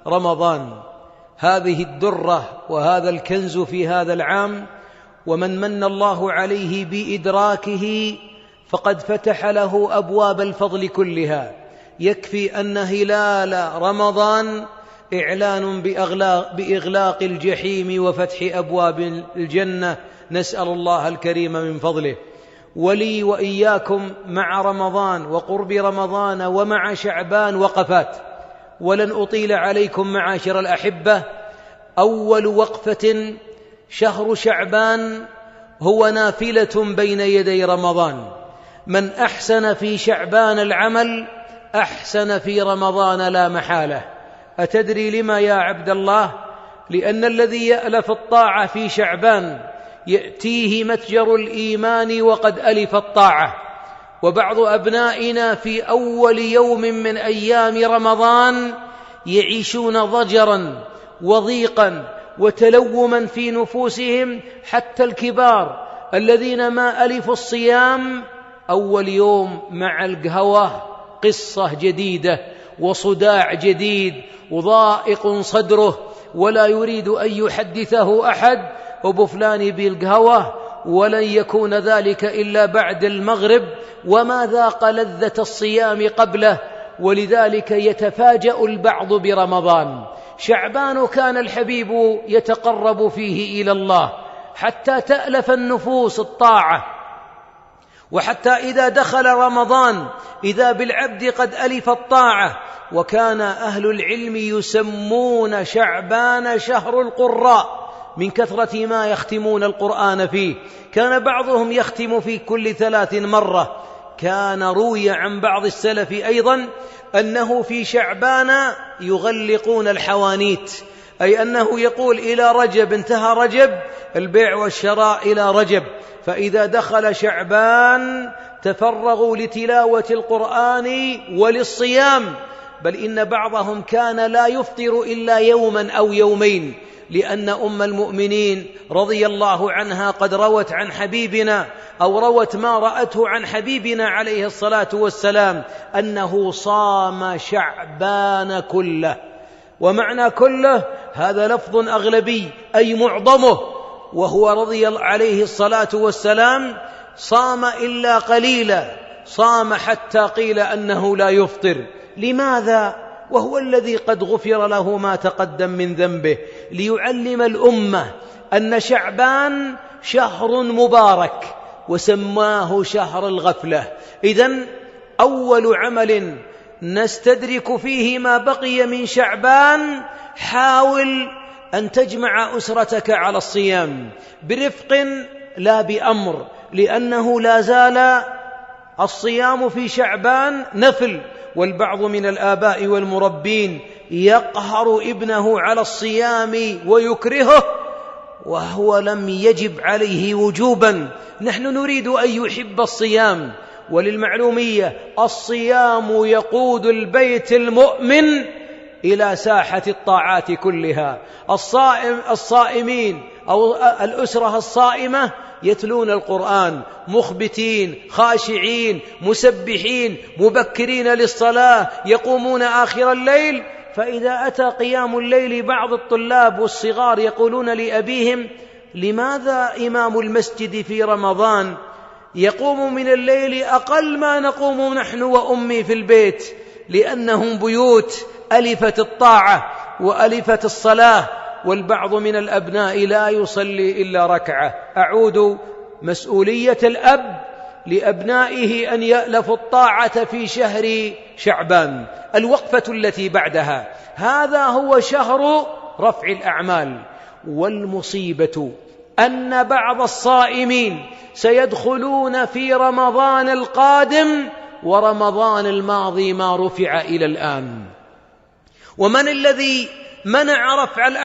رمضان، هذه الدرة وهذا الكنز في هذا العام، ومن من الله عليه بإدراكه فقد فتح له أبواب الفضل كلها. يكفي أن هلال رمضان إعلان بإغلاق الجحيم وفتح أبواب الجنة، نسأل الله الكريم من فضله. ولي وإياكم مع رمضان وقرب رمضان ومع شعبان وقفات، ولن أطيل عليكم معاشر الأحبة. أول وقفة شهر شعبان هو نافلة بين يدي رمضان. من أحسن في شعبان العمل أحسن في رمضان لا محالة. أتدري لما يا عبد الله؟ لأن الذي يألف الطاعة في شعبان يأتيه متجر الإيمان وقد ألف الطاعة. وبعض أبنائنا في أول يوم من أيام رمضان يعيشون ضجرا وضيقا وتلوما في نفوسهم، حتى الكبار الذين ما ألفوا الصيام أول يوم مع القهوة قصة جديدة وصداع جديد وضائق صدره ولا يريد أن يحدثه أحد، وبفلان بالقهوة، ولن يكون ذلك إلا بعد المغرب، وما ذاق لذة الصيام قبله. ولذلك يتفاجأ البعض برمضان. شعبان كان الحبيب يتقرب فيه إلى الله حتى تألف النفوس الطاعة، وحتى إذا دخل رمضان إذا بالعبد قد ألف الطاعة. وكان أهل العلم يسمون شعبان شهر القراء من كثرة ما يختمون القرآن فيه. كان بعضهم يختم في كل 3 مرة. كان روي عن بعض السلف أيضا أنه في شعبان يغلقون الحوانيت، أي أنه يقول إلى رجب انتهى رجب، البيع والشراء إلى رجب. فإذا دخل شعبان تفرغوا لتلاوة القرآن وللصيام، بل إن بعضهم كان لا يفطر إلا يوما أو يومين، لأن أم المؤمنين رضي الله عنها قد روت عن حبيبنا أو روت ما رأته عن حبيبنا عليه الصلاة والسلام أنه صام شعبان كله. ومعنى كله هذا لفظ أغلبي أي معظمه، وهو رضي عليه الصلاة والسلام صام إلا قليلا، صام حتى قيل أنه لا يفطر. لماذا؟ وهو الذي قد غفر له ما تقدم من ذنبه، ليعلم الأمة أن شعبان شهر مبارك وسماه شهر الغفلة. إذن أول عمل نستدرك فيه ما بقي من شعبان، حاول أن تجمع أسرتك على الصيام برفق لا بأمر، لأنه لا زال الصيام في شعبان نفل. والبعض من الآباء والمربين يقهر ابنه على الصيام ويكرهه وهو لم يجب عليه وجوبا. نحن نريد أن يحب الصيام. وللمعلومية الصيام يقود البيت المؤمن إلى ساحة الطاعات كلها. الصائمين أو الأسرة الصائمة يتلون القرآن مخبتين خاشعين مسبحين مبكرين للصلاة، يقومون آخر الليل. فإذا أتى قيام الليل بعض الطلاب والصغار يقولون لأبيهم: لماذا إمام المسجد في رمضان يقوم من الليل أقل ما نقوم نحن وأمي في البيت؟ لأنهم بيوت ألفت الطاعة وألفت الصلاة. والبعض من الأبناء لا يصلي إلا ركعة. أعود مسؤولية الأب لأبنائه أن يألفوا الطاعة في شهر شعبان. الوقفة التي بعدها هذا هو شهر رفع الأعمال. والمصيبة أن بعض الصائمين سيدخلون في رمضان القادم ورمضان الماضي ما رفع إلى الآن. ومن الذي منع رفع الأعمال؟